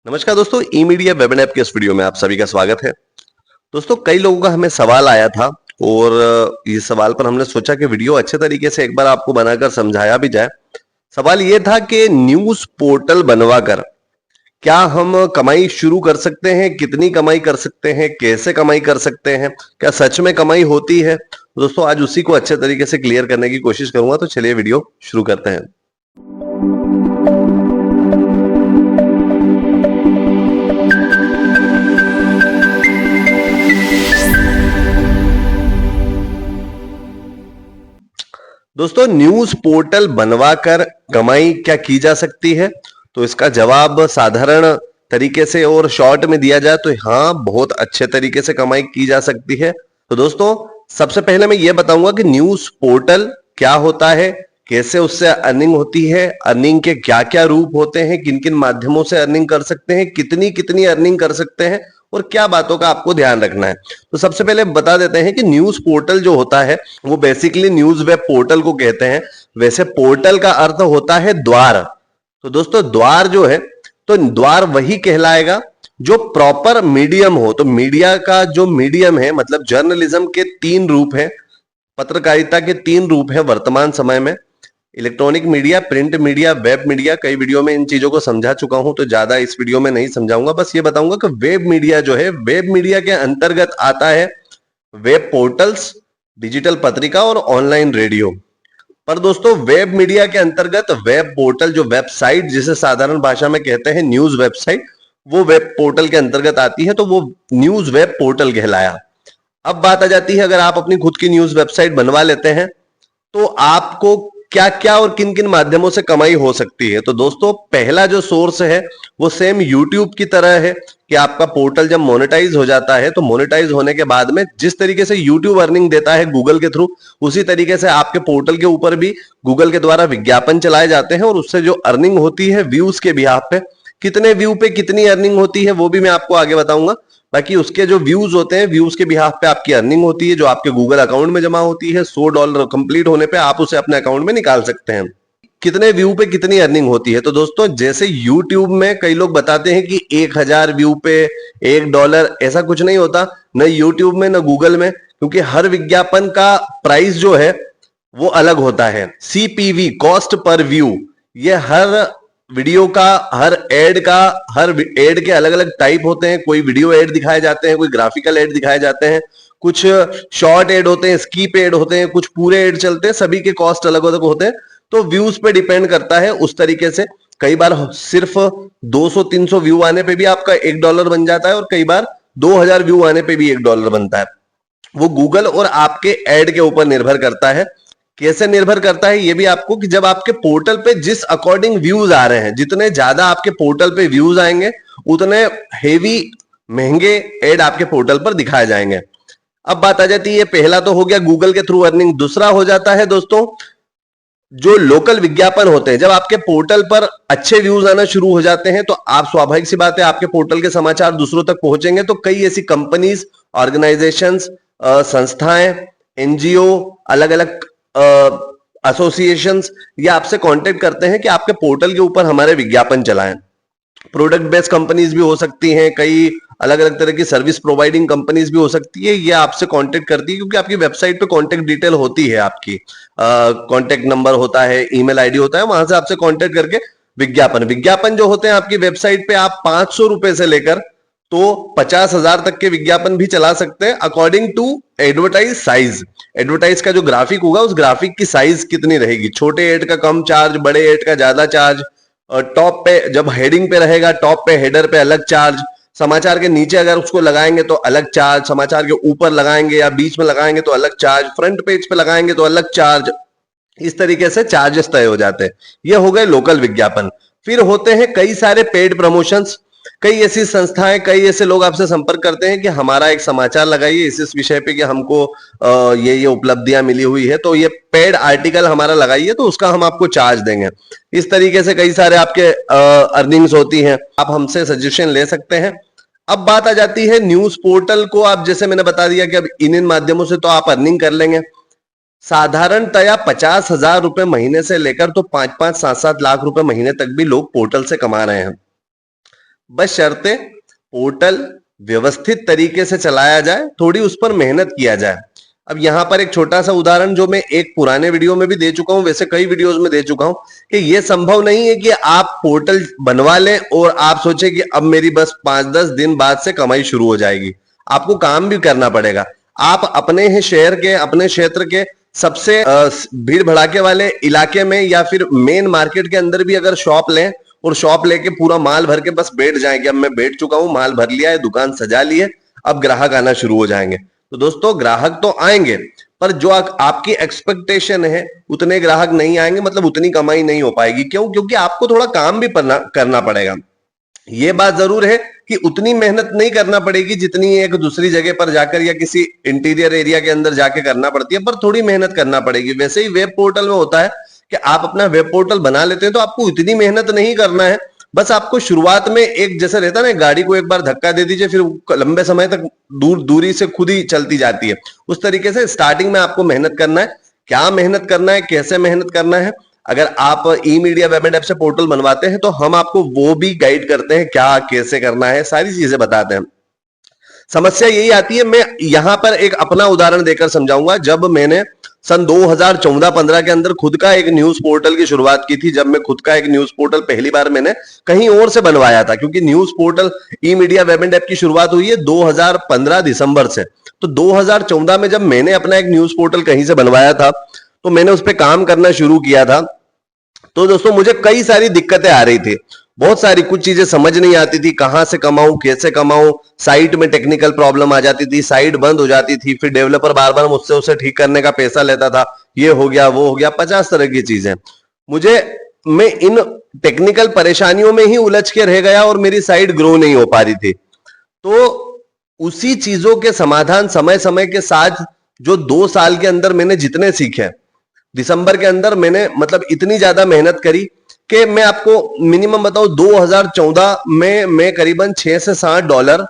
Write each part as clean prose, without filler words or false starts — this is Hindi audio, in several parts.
नमस्कार दोस्तों, ई मीडिया वेब ऐप के इस वीडियो में आप सभी का स्वागत है। दोस्तों, कई लोगों का हमें सवाल आया था और इस सवाल पर हमने सोचा कि वीडियो अच्छे तरीके से एक बार आपको बनाकर समझाया भी जाए। सवाल ये था कि न्यूज़ पोर्टल बनवाकर क्या हम कमाई शुरू कर सकते हैं? कितनी कमाई कर सकते हैं? कैसे कमाई कर सकते हैं? क्या सच में कमाई होती है? दोस्तों, आज उसी को अच्छे तरीके से क्लियर करने की कोशिश करूंगा, तो चलिए वीडियो शुरू करते हैं। दोस्तों, न्यूज़ पोर्टल बनवाकर कमाई क्या की जा सकती है? तो इसका जवाब साधारण तरीके से और शॉर्ट में दिया जाए तो हाँ, बहुत अच्छे तरीके से कमाई की जा सकती है। तो दोस्तों, सबसे पहले मैं ये बताऊंगा कि न्यूज़ पोर्टल क्या होता है, कैसे उससे अर्निंग होती है, अर्निंग के क्या क्या रूप होते हैं, किन किन माध्यमों से अर्निंग कर सकते हैं, कितनी कितनी अर्निंग कर सकते हैं और क्या बातों का आपको ध्यान रखना है। तो सबसे पहले बता देते हैं कि न्यूज़ पोर्टल जो होता है वो बेसिकली न्यूज़ वेब पोर्टल को कहते हैं। वैसे पोर्टल का अर्थ होता है द्वार। तो दोस्तों, द्वार जो है, तो द्वार वही कहलाएगा जो प्रॉपर मीडियम हो। तो मीडिया का जो मीडियम है, मतलब जर्नलिज्म के तीन रूप हैं, पत्रकारिता के तीन रूप हैं वर्तमान समय में: electronic media, print media, web media. कई वीडियो में इन चीजों को समझा चुका हूं, तो ज्यादा इस वीडियो में नहीं समझाऊंगा। बस ये बताऊंगा कि वेब मीडिया जो है, वेब मीडिया के अंतर्गत आता है वेब पोर्टल्स, डिजिटल पत्रिका और ऑनलाइन रेडियो। पर दोस्तों, वेब मीडिया के अंतर्गत वेब पोर्टल, जो वेबसाइट जिसे साधारण भाषा में कहते हैं न्यूज वेबसाइट, वो वेब पोर्टल के अंतर्गत आती है, तो वो न्यूज वेब पोर्टल कहलाया। अब बात आ जाती है, अगर आप अपनी खुद की न्यूज वेबसाइट बनवा लेते हैं तो आपको क्या क्या और किन किन माध्यमों से कमाई हो सकती है। तो दोस्तों, पहला जो सोर्स है वो सेम YouTube की तरह है कि आपका पोर्टल जब मोनेटाइज हो जाता है तो मोनेटाइज होने के बाद में जिस तरीके से YouTube अर्निंग देता है गूगल के थ्रू, उसी तरीके से आपके पोर्टल के ऊपर भी गूगल के द्वारा विज्ञापन चलाए जाते हैं और उससे जो अर्निंग होती है व्यूज के बिहाफ पे, कितने व्यू पे कितनी अर्निंग होती है वो भी मैं आपको आगे बताऊंगा। बाकी उसके जो व्यूज होते हैं, व्यूज के बिहाफ पे आपकी अर्निंग होती है, जो आपके गूगल अकाउंट में जमा होती है। $100 कंप्लीट होने पे आप उसे अपने अकाउंट में निकाल सकते हैं। कितने व्यू पे कितनी अर्निंग होती है? तो दोस्तों, जैसे YouTube में कई लोग बताते हैं कि 1000 व्यू पे $1, ऐसा कुछ नहीं होता, न YouTube में न गूगल में, क्योंकि हर विज्ञापन का प्राइस जो है वो अलग होता है। CPV, कॉस्ट पर व्यू, ये हर वीडियो का, हर एड के अलग अलग टाइप होते हैं। कोई वीडियो एड दिखाए जाते हैं, कोई ग्राफिकल एड दिखाए जाते हैं, कुछ शॉर्ट एड होते हैं, स्कीप एड होते हैं, कुछ पूरे एड चलते हैं। सभी के कॉस्ट अलग अलग होते हैं, तो व्यूज पे डिपेंड करता है। उस तरीके से कई बार सिर्फ 200-300 व्यू आने पे भी आपका $1 बन जाता है और कई बार 2000 व्यू आने पे भी $1 बनता है। वो गूगल और आपके एड के ऊपर निर्भर करता है। कैसे निर्भर करता है ये भी आपको, कि जब आपके पोर्टल पे जिस अकॉर्डिंग व्यूज आ रहे हैं, जितने ज्यादा आपके पोर्टल पे व्यूज आएंगे उतने हेवी महंगे एड आपके पोर्टल पर दिखाए जाएंगे। अब बात आ जाती है, पहला तो हो गया गूगल के थ्रू अर्निंग। दूसरा हो जाता है दोस्तों, जो लोकल विज्ञापन होते हैं। जब आपके पोर्टल पर अच्छे व्यूज आना शुरू हो जाते हैं तो आप, स्वाभाविक सी बात है, आपके पोर्टल के समाचार दूसरों तक पहुंचेंगे, तो कई ऐसी कंपनीज, ऑर्गेनाइजेशंस, संस्थाएं, एनजीओ, अलग अलग एसोसिएशंस ये आपसे कांटेक्ट करते हैं कि आपके पोर्टल के ऊपर हमारे विज्ञापन चलाएं। प्रोडक्ट बेस्ड कंपनीज भी हो सकती हैं, कई अलग अलग तरह की सर्विस प्रोवाइडिंग कंपनीज भी हो सकती है। ये आपसे कांटेक्ट करती है क्योंकि आपकी वेबसाइट पे कांटेक्ट डिटेल होती है, आपकी कांटेक्ट नंबर होता है, ईमेल आईडी होता है, वहां से आपसे कांटेक्ट करके विज्ञापन जो होते हैं आपकी वेबसाइट पे, आप ₹500 से लेकर तो 50,000 तक के विज्ञापन भी चला सकते हैं, according to advertise size. Advertise का जो ग्राफिक होगा, उस ग्राफिक की साइज कितनी रहेगी। छोटे एड का कम चार्ज, बड़े एड का ज्यादा चार्ज, टॉप पे जब हेडिंग पे रहेगा, टॉप पे हेडर पे अलग चार्ज, समाचार के नीचे अगर उसको लगाएंगे तो अलग चार्ज, समाचार के ऊपर लगाएंगे या बीच में लगाएंगे तो अलग चार्ज, फ्रंट पेज पे लगाएंगे तो अलग चार्ज। इस तरीके से चार्जेस तय हो जाते हैं। ये हो गए लोकल विज्ञापन। फिर होते हैं कई सारे पेड प्रमोशंस। कई ऐसी संस्थाएं, कई ऐसे लोग आपसे संपर्क करते हैं कि हमारा एक समाचार लगाइए इस विषय पे कि हमको ये उपलब्धियां मिली हुई है, तो ये पेड आर्टिकल हमारा लगाइए, तो उसका हम आपको चार्ज देंगे। इस तरीके से कई सारे आपके अर्निंग्स होती हैं, आप हमसे सजेशन ले सकते हैं। अब बात आ जाती है न्यूज पोर्टल को, आप जैसे मैंने बता दिया कि अब इन माध्यमों से तो आप अर्निंग कर लेंगे। साधारणतया 50,000 रुपए महीने से लेकर तो 5-5, 7-7 लाख रुपए महीने तक भी लोग पोर्टल से कमा रहे हैं। बशर्ते पोर्टल व्यवस्थित तरीके से चलाया जाए, थोड़ी उस पर मेहनत किया जाए। अब यहां पर एक छोटा सा उदाहरण जो मैं एक पुराने वीडियो में भी दे चुका हूं, वैसे कई वीडियोस में दे चुका हूं, कि यह संभव नहीं है कि आप पोर्टल बनवा लें और आप सोचे कि अब मेरी बस 5-10 दिन बाद से कमाई शुरू हो जाएगी। आपको काम भी करना पड़ेगा। आप अपने ही शहर के, अपने क्षेत्र के सबसे भीड़ भड़ाके वाले इलाके में या फिर मेन मार्केट के अंदर भी अगर शॉप लें और शॉप लेके पूरा माल भर के बस बैठ जाएं कि अब मैं बैठ चुका हूं, माल भर लिया है, दुकान सजा ली है, अब ग्राहक आना शुरू हो जाएंगे। तो दोस्तों ग्राहक तो आएंगे, पर जो आपकी एक्सपेक्टेशन है उतने ग्राहक नहीं आएंगे, मतलब उतनी कमाई नहीं हो पाएगी। क्यों? क्योंकि आपको थोड़ा काम भी करना पड़ेगा। ये बात जरूर है कि उतनी मेहनत नहीं करना पड़ेगी जितनी एक दूसरी जगह पर जाकर या किसी इंटीरियर एरिया के अंदर जाके करना पड़ती है, पर थोड़ी मेहनत करना पड़ेगी। वैसे ही वेब पोर्टल में होता है कि आप अपना वेब पोर्टल बना लेते हैं तो आपको इतनी मेहनत नहीं करना है। बस आपको शुरुआत में एक जैसे रहता है ना, गाड़ी को एक बार धक्का दे दीजिए, फिर लंबे समय तक दूरी से खुद ही चलती जाती है। उस तरीके से स्टार्टिंग में आपको मेहनत करना है। क्या मेहनत करना है, कैसे मेहनत करना है, अगर आप ई मीडिया वेब एंड ऐप से पोर्टल बनवाते हैं तो हम आपको वो भी गाइड करते हैं, क्या कैसे करना है, सारी चीजें बताते हैं। समस्या यही आती है, मैं यहां पर एक अपना उदाहरण देकर समझाऊंगा। जब मैंने सन 2014-15 के अंदर खुद का एक न्यूज पोर्टल की शुरुआत की थी, जब मैं खुद का एक न्यूज पोर्टल पहली बार मैंने कहीं और से बनवाया था, क्योंकि news portal e media web and app की शुरुआत हुई है 2015 दिसंबर से। तो 2014 में जब मैंने अपना एक न्यूज पोर्टल कहीं से बनवाया था तो मैंने उस पर काम करना शुरू किया था। तो दोस्तों मुझे कई सारी दिक्कतें आ रही थी, बहुत सारी, कुछ चीजें समझ नहीं आती थी, कहां से कमाऊं, कैसे कमाऊं, साइट में टेक्निकल प्रॉब्लम आ जाती थी, साइट बंद हो जाती थी, फिर डेवलपर बार बार मुझसे उसे ठीक करने का पैसा लेता था, ये हो गया वो हो गया, 50 तरह की चीजें। मैं इन टेक्निकल परेशानियों में ही उलझ के रह गया और मेरी साइट ग्रो नहीं हो पा रही थी। तो उसी चीजों के समाधान समय समय के साथ जो 2 साल के अंदर मैंने जितने सीखे, दिसंबर के अंदर मैंने मतलब इतनी ज्यादा मेहनत करी कि मैं आपको मिनिमम बताऊं, 2014 में मैं करीबन 6 से 7 डॉलर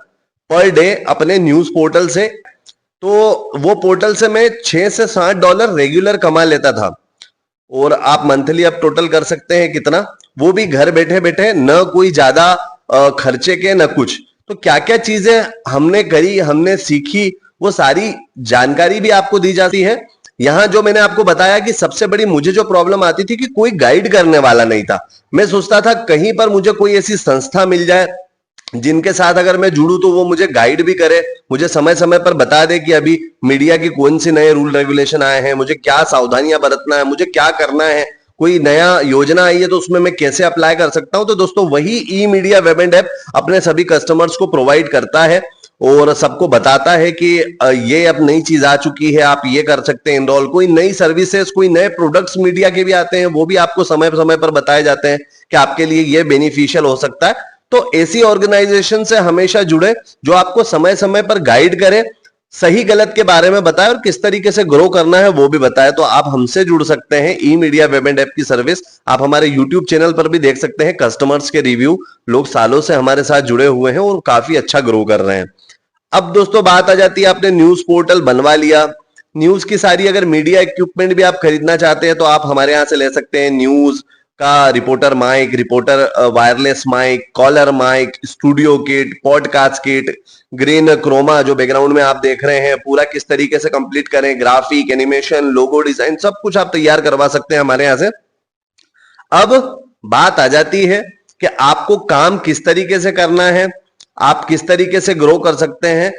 पर डे अपने न्यूज पोर्टल से, तो वो पोर्टल से मैं 6 से 7 डॉलर रेगुलर कमा लेता था। और आप मंथली अब टोटल कर सकते हैं कितना, वो भी घर बैठे बैठे, न कोई ज्यादा खर्चे के न कुछ। तो क्या क्या चीजें हमने करी, हमने सीखी, वो सारी जानकारी भी आपको दी जाती है। यहां जो मैंने आपको बताया कि सबसे बड़ी मुझे जो प्रॉब्लम आती थी कि कोई गाइड करने वाला नहीं था। मैं सोचता था कहीं पर मुझे कोई ऐसी संस्था मिल जाए जिनके साथ अगर मैं जुड़ूं तो वो मुझे गाइड भी करे, मुझे समय समय पर बता दे कि अभी मीडिया की कौन सी नए रूल रेगुलेशन आए हैं, मुझे क्या सावधानियां बरतना है, मुझे क्या करना है, कोई नया योजना आई है तो उसमें मैं कैसे अप्लाई कर सकता हूं। तो दोस्तों वही ई मीडिया वेब एंड ऐप अपने सभी कस्टमर्स को प्रोवाइड करता है और सबको बताता है कि ये अब नई चीज आ चुकी है, आप ये कर सकते हैं इनरोल। कोई नई सर्विसेज, कोई नए प्रोडक्ट्स मीडिया के भी आते हैं, वो भी आपको समय समय पर बताए जाते हैं कि आपके लिए ये बेनिफिशियल हो सकता है। तो ऐसी ऑर्गेनाइजेशन से हमेशा जुड़े जो आपको समय समय पर गाइड करे, सही गलत के बारे में बताए और किस तरीके से ग्रो करना है वो भी बताए। तो आप हमसे जुड़ सकते हैं। ई मीडिया वेब एंड ऐप की सर्विस आप हमारे यूट्यूब चैनल पर भी देख सकते हैं। कस्टमर्स के रिव्यू, लोग सालों से हमारे साथ जुड़े हुए हैं और काफी अच्छा ग्रो कर रहे हैं। अब दोस्तों बात आ जाती है, आपने न्यूज पोर्टल बनवा लिया, न्यूज की सारी अगर मीडिया इक्विपमेंट भी आप खरीदना चाहते हैं तो आप हमारे यहां से ले सकते हैं। न्यूज का reporter mic, reporter wireless mic, collar mic, studio kit, podcast kit, green chroma जो बैकग्राउंड में आप देख रहे हैं, पूरा किस तरीके से कंप्लीट करें, ग्राफिक, एनिमेशन, लोगो डिजाइन, सब कुछ आप तैयार करवा सकते हैं हमारे यहां से। अब बात आ जाती है कि आपको काम किस तरीके से करना है, आप किस तरीके से ग्रो कर सकते हैं।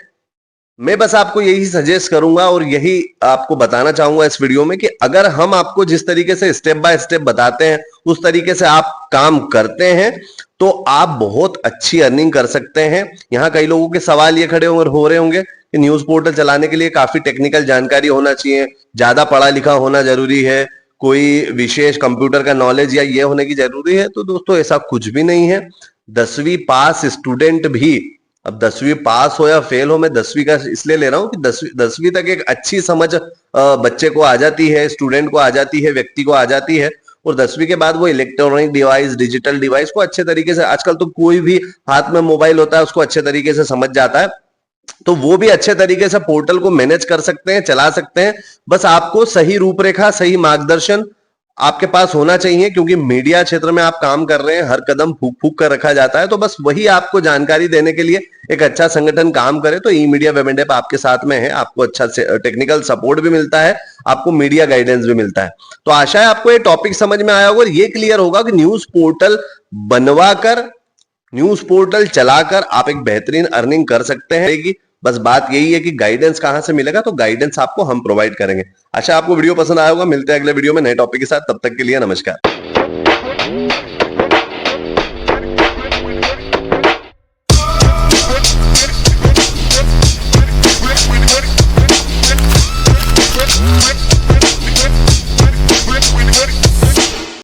मैं बस आपको यही सजेस्ट करूंगा और यही आपको बताना चाहूंगा इस वीडियो में कि अगर हम आपको जिस तरीके से स्टेप बाय स्टेप बताते हैं उस तरीके से आप काम करते हैं तो आप बहुत अच्छी अर्निंग कर सकते हैं। यहाँ कई लोगों के सवाल ये खड़े हो रहे होंगे कि न्यूज पोर्टल चलाने के लिए काफी टेक्निकल जानकारी होना चाहिए, ज्यादा पढ़ा लिखा होना जरूरी है, कोई विशेष कंप्यूटर का नॉलेज या ये होने की जरूरी है। तो दोस्तों ऐसा कुछ भी नहीं है। 10वीं पास स्टूडेंट भी, अब 10वीं पास हो या फेल हो, मैं 10वीं का इसलिए ले रहा हूं कि 10वीं तक एक अच्छी समझ बच्चे को आ जाती है, स्टूडेंट को आ जाती है, व्यक्ति को आ जाती है। और 10वीं के बाद वो इलेक्ट्रॉनिक डिवाइस, डिजिटल डिवाइस को अच्छे तरीके से, आजकल तो कोई भी हाथ में मोबाइल होता है उसको अच्छे तरीके से समझ जाता है। तो वो भी अच्छे तरीके से पोर्टल को मैनेज कर सकते हैं, चला सकते हैं। बस आपको सही रूपरेखा, सही मार्गदर्शन आपके पास होना चाहिए, क्योंकि मीडिया क्षेत्र में आप काम कर रहे हैं, हर कदम फूक फूक कर रखा जाता है, तो बस वही आपको जानकारी देने के लिए एक अच्छा संगठन काम करे तो ई मीडिया वेब इंडिया आपके साथ में है। आपको अच्छा टेक्निकल सपोर्ट भी मिलता है, आपको मीडिया गाइडेंस भी मिलता है। तो आशा है आपको ये टॉपिक समझ में आया होगा और ये क्लियर होगा कि न्यूज पोर्टल बनवाकर, न्यूज पोर्टल चलाकर आप एक बेहतरीन अर्निंग कर सकते हैं। बस बात यही है कि गाइडेंस कहां से मिलेगा, तो गाइडेंस आपको हम प्रोवाइड करेंगे। अच्छा, आपको वीडियो पसंद आया होगा, मिलते हैं अगले वीडियो में नए टॉपिक के साथ, तब तक के लिए नमस्कार।